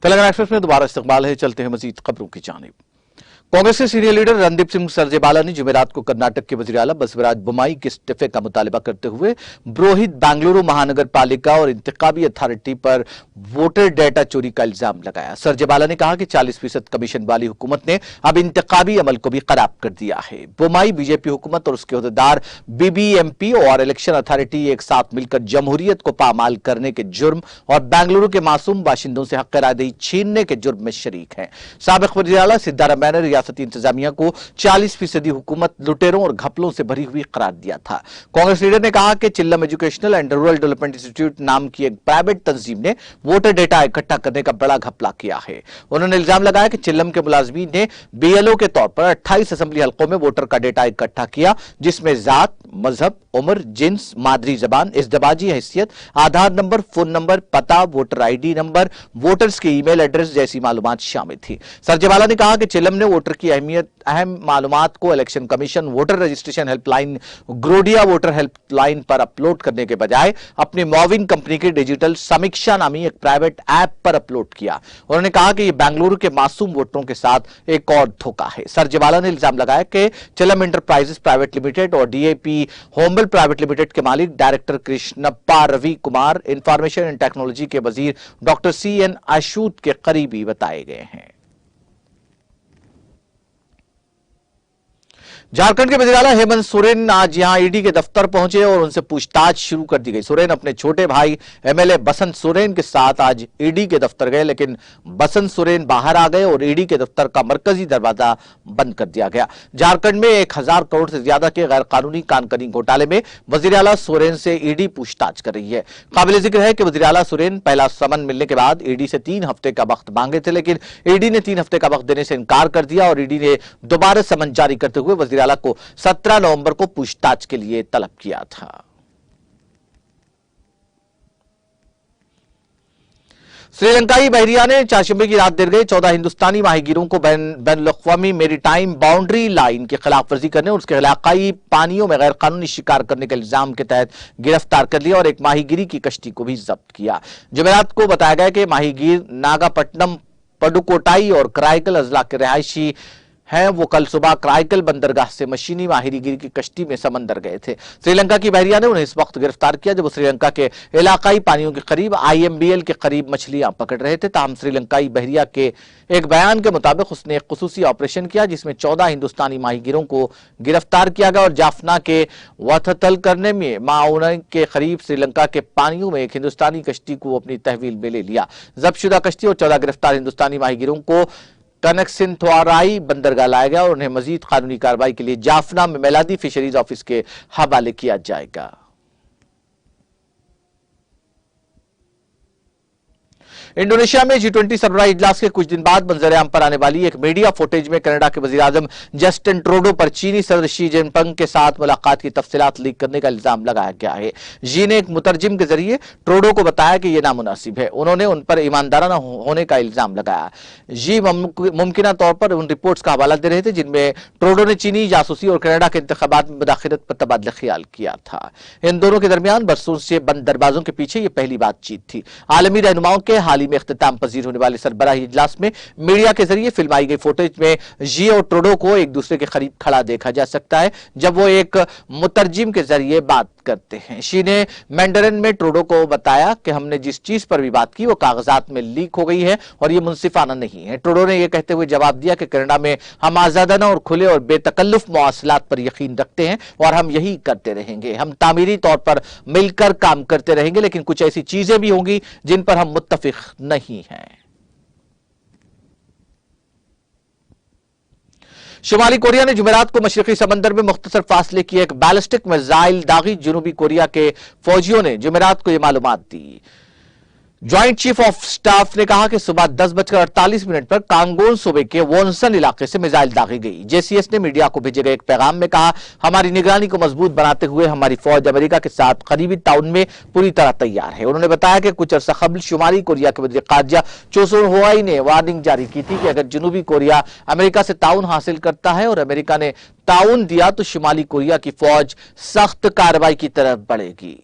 Telangana express में दोबारा इस्तकबाल है। चलते हैं मजीद खबरों की जानिब। कांग्रेस के सीनियर लीडर रणदीप सिंह सरजेवाला ने जुमेरात को कर्नाटक के वजीर आला बसवराज बोम्माई के इस्तीफे का मुतालबा करते हुए ब्रोहित बेंगलुरु महानगर पालिका और इंतखाबी अथॉरिटी पर वोटर डेटा चोरी का इल्जाम लगाया। सरजेवाला ने कहा कि 40% कमीशन वाली हुकूमत ने अब इंतखाबी अमल को भी खराब कर दिया है। बोम्माई बीजेपी हुकूमत और उसके अहदेदार बीबीएमपी और इलेक्शन अथॉरिटी एक साथ मिलकर जमहूरियत को पामाल करने के जुर्म और बेंगलुरु के मासूम बाशिंदों से हक रायदही छीनने के जुर्म में शरीक हैं। साबिक वजीर आला सिद्धारमैया ने रियासती इंतजामिया को 40% हुकूमत लुटेरों और घपलों से भरी हुई करार दिया था। कांग्रेस लीडर ने कहा कि चिल्लम educational and rural development institute नाम की एक प्राइवेट तंजीम ने वोटर डेटा इकट्ठा करने का बड़ा घपला किया है। उन्होंने इल्जाम लगाया कि चिल्लम के मुलाजमीन ने बीएलओ के तौर पर 28 असेंबली हलकों में वोटर का डेटा इकट्ठा किया, जिसमें जात, मजहब, उम्र, जिन्स, मादरी जबान, इज़्दिवाजी हैसियत, आधार नंबर, फोन नंबर, पता, वोटर आईडी नंबर, वोटर्स के ईमेल एड्रेस जैसी मालूमात शामिल थी। सरजेवाला ने कहा कि चिल्लम ने वोटर की अहम मालूमात को election commission voter registration helpline ग्रोडिया वोटर हेल्पलाइन पर अपलोड करने के बजाय अपनी मॉविंग कंपनी की डिजिटल समीक्षा नामी एक प्राइवेट ऐप पर अपलोड किया। उन्होंने कहा कि यह बेंगलुरु के मासूम वोटरों के साथ एक और धोखा है। सरजेवाला ने इल्जाम लगाया कि चिल्लम इंटरप्राइजेस प्राइवेट लिमिटेड और डीएपी होमबल प्राइवेट लिमिटेड के मालिक director Krishnappa Ravi Kumar information and technology के वजीर डॉक्टर सीएन अशूत के करीबी बताए गए हैं। झारखंड के वजीर आला हेमंत सोरेन आज यहां ईडी के दफ्तर पहुंचे और उनसे पूछताछ शुरू कर दी गई। सोरेन अपने छोटे भाई एमएलए बसंत सोरेन के साथ आज ईडी के दफ्तर गए, लेकिन बसंत सोरेन बाहर आ गए और ईडी के दफ्तर का मरकजी दरवाजा बंद कर दिया गया। झारखंड में 1000 करोड़ से ज्यादा के गैर कानूनी कानकनी घोटाले में वजीर आला सोरेन से ईडी पूछताछ कर रही है। काबिल जिक्र है कि वजीर आला सोरेन पहला समन मिलने के बाद ईडी से 3 हफ्ते का वक्त मांगे थे, लेकिन ईडी ने 3 हफ्ते का वक्त देने से इनकार कर दिया और ईडी ने दोबारा समन जारी करते हुए वजीर आला को 17 नवंबर को पूछताछ के लिए तलब किया था। श्रीलंकाई बहरिया ने चारशंबे की रात देर गए 14 हिंदुस्तानी माहीगीरों को बैनुल-अक़वामी मेरीटाइम बाउंड्री लाइन की खिलाफवर्जी करने और उसके इलाकाई पानियों में गैर कानूनी शिकार करने के इल्जाम के तहत गिरफ्तार कर लिया और एक माहीगीरी की कश्ती को भी जब्त किया। जुमेरात को बताया गया कि माहीगीर नागापट्टनम, पडुकोटाई और कराईकल अजला के रहायशी हैं। वो कल सुबह कराईकल बंदरगाह से मशीनी माहिरीगिरी की कश्ती में समंदर गए थे। श्रीलंका की बहरिया ने उन्हें इस वक्त गिरफ्तार किया जब वो श्रीलंका के इलाकाई पानियों के करीब आईएमबीएल के करीब मछलियां पकड़ रहे थे। ताहम श्रीलंकाई बहरिया के एक बयान के मुताबिक उसने एक खुसूसी ऑपरेशन किया जिसमें 14 हिंदुस्तानी माहीगीरों को गिरफ्तार किया गया और जाफना के वथतल करने में माउना के करीब श्रीलंका के पानियों में एक हिंदुस्तानी कश्ती को अपनी तहवील में ले लिया। जब्तशुदा कश्ती और 14 गिरफ्तार हिंदुस्तानी माहीगीरों को कनकसिनथ्वाराई बंदरगाह लाया गया और उन्हें मजीद कानूनी कार्रवाई के लिए जाफना में मेलादी फिशरीज ऑफिस के हवाले किया जाएगा। इंडोनेशिया में G20 सरबराह इजलास के कुछ दिन बाद मंजर-ए-आम पर आने वाली एक मीडिया फुटेज में कनाडा के वजीर आजम जस्टिन ट्रूडो पर चीनी सदर शी जिनपिंग के साथ मुलाकात की तफसीलात लीक करने का इल्जाम लगाया गया है। जी ने एक मुतरजिम के जरिए ट्रूडो को बताया कि यह नामुनासिब है। उन्होंने उन पर ईमानदाराना होने का इल्जाम लगाया। जी मुमकिना तौर पर उन रिपोर्ट्स का हवाला दे रहे थे जिनमें ट्रूडो ने चीनी जासूसी और कनाडा के इंतखाबात में मुदाखलत पर तबादला ख्याल किया था। इन दोनों के दरमियान बरसों से बंद दरवाजों के पीछे यह पहली बातचीत थी। आलमी रहनुमाओं के हाल ही में इख्तिताम पजीर होने वाले सरबराही इजलास में मीडिया के जरिए फिल्माई गई फुटेज में जी और ट्रूडो को एक दूसरे के करीब खड़ा देखा जा सकता है जब वो एक मुतरजिम के जरिए बात करते हैं। शी ने मैंडरिन में ट्रूडो को बताया कि हमने जिस चीज पर भी बात की वो कागजात में लीक हो गई है और ये मुंसिफाना नहीं है। ट्रूडो ने यह कहते हुए जवाब दिया कि कनाडा में हम आजादाना और खुले और बेतकल्लुफ मवासलात पर यकीन रखते हैं और हम यही करते रहेंगे। हम तामीरी तौर पर मिलकर काम करते रहेंगे, लेकिन कुछ ऐसी चीजें भी होंगी जिन पर हम मुत्तफिक नहीं हैं। शुमाली कोरिया ने जुमेरात को मशरकी समंदर में मुख्तसर फासले की एक बैलिस्टिक मिसाइल दागी। जनूबी कोरिया के फौजियों ने जुमेरात को यह मालूमात दी। ज्वाइंट चीफ ऑफ स्टाफ ने कहा कि सुबह 10:48 पर कांगोन सूबे के वोनसन इलाके से मिसाइल दागी गई। जेसीएस ने मीडिया को भेजे गए एक पैगाम में कहा, हमारी निगरानी को मजबूत बनाते हुए हमारी फौज अमेरिका के साथ करीबी ताउन में पूरी तरह तैयार है। उन्होंने बताया कि कुछ अरसा कबल शुमाली कोरिया के वज़ीर ख़ारजा चो सुन हुआई ने वार्निंग जारी की थी कि अगर जनूबी कोरिया अमेरिका से ताउन हासिल करता है और अमेरिका ने ताउन दिया तो शुमाली कोरिया की फौज सख्त कार्रवाई की तरफ बढ़ेगी।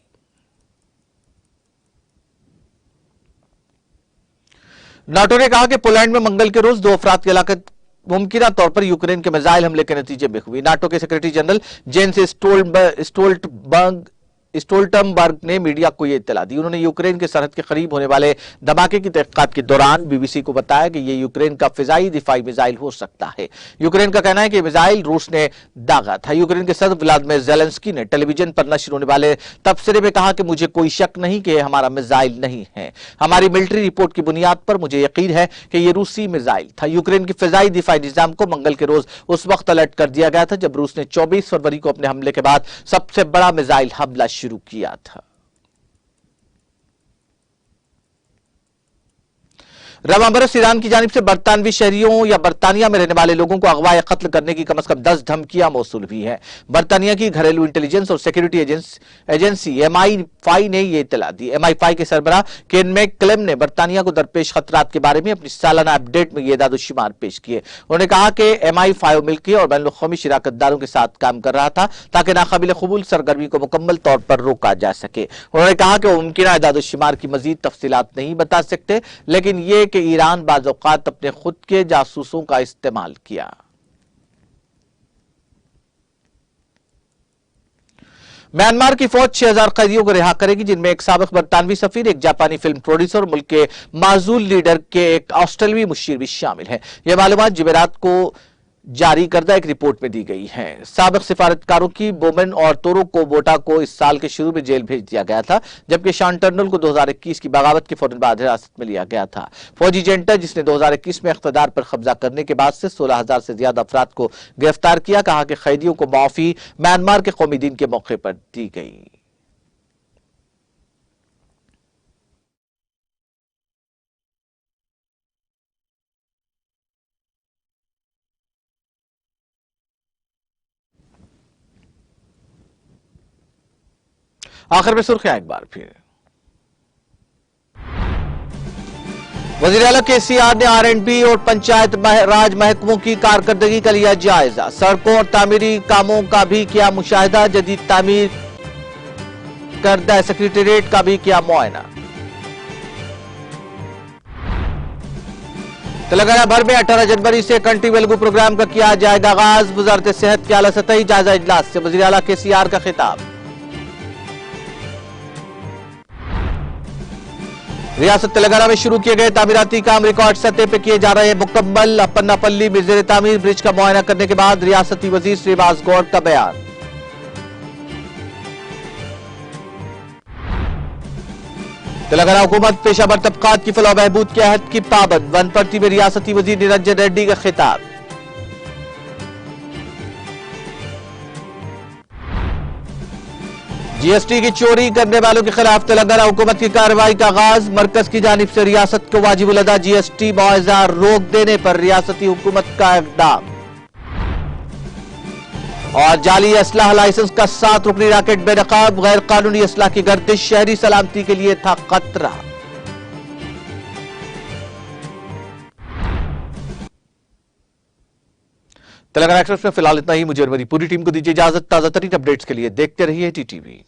नाटो ने कहा कि पोलैंड में मंगल के रोज 2 अफराद की हलाकत मुमकिन तौर पर यूक्रेन के मिसाइल हमले के नतीजे में हुई। नाटो के सेक्रेटरी जनरल जेंस स्टोल्टनबर्ग ने मीडिया को यह इत्तला दी। उन्होंने यूक्रेन के सरहद के करीब होने वाले धमाके की तहकीकात के दौरान बीबीसी को बताया कि यह यूक्रेन का फिजाई दिफाई मिसाइल हो सकता है। यूक्रेन का कहना है कि मिसाइल रूस ने दागा था। यूक्रेन के सदर व्लादिमीर ज़ेलेंस्की ने टेलीविजन पर नश्र होने वाले तबसरे में कहा कि मुझे कोई शक नहीं कि यह हमारा मिसाइल नहीं है। हमारी मिलिट्री रिपोर्ट की बुनियाद पर मुझे यकीन है कि यह रूसी मिसाइल था। यूक्रेन की फिजाई दिफाई निजाम को मंगल के रोज उस वक्त अलर्ट कर दिया गया था जब रूस ने 24 फरवरी को अपने हमले के बाद सबसे बड़ा मिसाइल हमला शुरू किया था। रवा बरस ईरान की जानिब से बरतानवी शहरियों या बरतानिया में रहने वाले लोगों को अगवा या कत्ल करने की कम से कम 10 धमकियां मौसूल हुई है। बरतानिया की घरेलू इंटेलिजेंस और सिक्योरिटी एजेंसी MI5 ने यह इत्तला दी। MI5 के सरबराह केन मैकक्लेम ने बरतानिया को दरपेश खतरात के बारे में अपनी सालाना अपडेट में यह दादोशुमार पेश किए। उन्होंने कहा कि MI5 मिल्की और बैनुल-अक़वामी शिराकतदारों के साथ काम कर रहा था ताकि नाकाबिल कबूल सरगर्मी को मुकम्मल तौर पर रोका जा सके। उन्होंने कहा कि वो मुमकिन दादोशुमार की मजीद तफसीलात नहीं बता सकते, लेकिन यह कि ईरान बाज़ औक़ात अपने खुद के जासूसों का इस्तेमाल किया। म्यांमार की फौज 6000 कैदियों को रिहा करेगी, जिनमें एक साबिक बरतानवी सफीर, एक जापानी फिल्म प्रोड्यूसर और मुल्क के माजूल लीडर के एक ऑस्ट्रेलियाई मुशीर भी शामिल है। यह मालूमात जुमेरात को जारी करदा एक रिपोर्ट में दी गई है। साबिक सिफारतकारों की बोमेन और तोरो कोबोटा को इस साल के शुरू में जेल भेज दिया गया था, जबकि शॉन टर्नल को 2021 की बगावत के फौरन बाद हिरासत में लिया गया था। फौजी जेंटा जिसने 2021 में इख्तिदार पर कब्जा करने के बाद से 16,000 से ज्यादा अफराद को गिरफ्तार किया। कहा कि कैदियों को माफी म्यांमार के कौमी दिन के मौके पर दी गई। आखिर में सुर्खियां एक बार फिर। वज़ीर आला KCR ने R&B और पंचायत राज महकमों की कारकर्दगी का लिया जायजा। सड़कों और तामीरी कामों का भी किया मुशाहिदा। जदीद तामीर करदा सेक्रेटेरिएट का भी किया मुआयना। तेलंगाना भर में 18 जनवरी से कंट्री वेलगू प्रोग्राम का किया जाएगा आगाज। वजारत सेहत के आला सतही जायजा इजलास से वज़ीर आला KCR का खिताब। रियासत तेलंगाना में शुरू किए गए तामीराती काम रिकॉर्ड सतह पर किए जा रहे हैं मुकम्मल। अपन्नापल्ली में ज़ेर तामीर ब्रिज का मुआयना करने के बाद रियासती वजीर श्रीनिवास गौड़ का बयान। तेलंगाना हुकूमत पेशावर तबकात की फलाह बहबूद के अहद की पाबंद। वनपर्ती में रियासती वजीर निरंजन रेड्डी का खिताब। GST की चोरी करने वालों के खिलाफ तेलंगाना हुकूमत की कार्रवाई का आगाज। मरकज की जानिब से रियासत को वाजिबुल अदा GST मुआवजा रोक देने पर रियासती हुकूमत का इक़दाम। और जाली असलाह लाइसेंस का 7 रुकनी रॉकेट बेनकाब। गैर कानूनी असलाह की गर्दिश शहरी सलामती के लिए था खतरा। तेलंगाना एक्सप्रेस में फिलहाल इतना ही। मुझे और मेरी पूरी टीम को दीजिए इजाजत। ताजा तरीन अपडेट्स के लिए देखते रहिए TTV।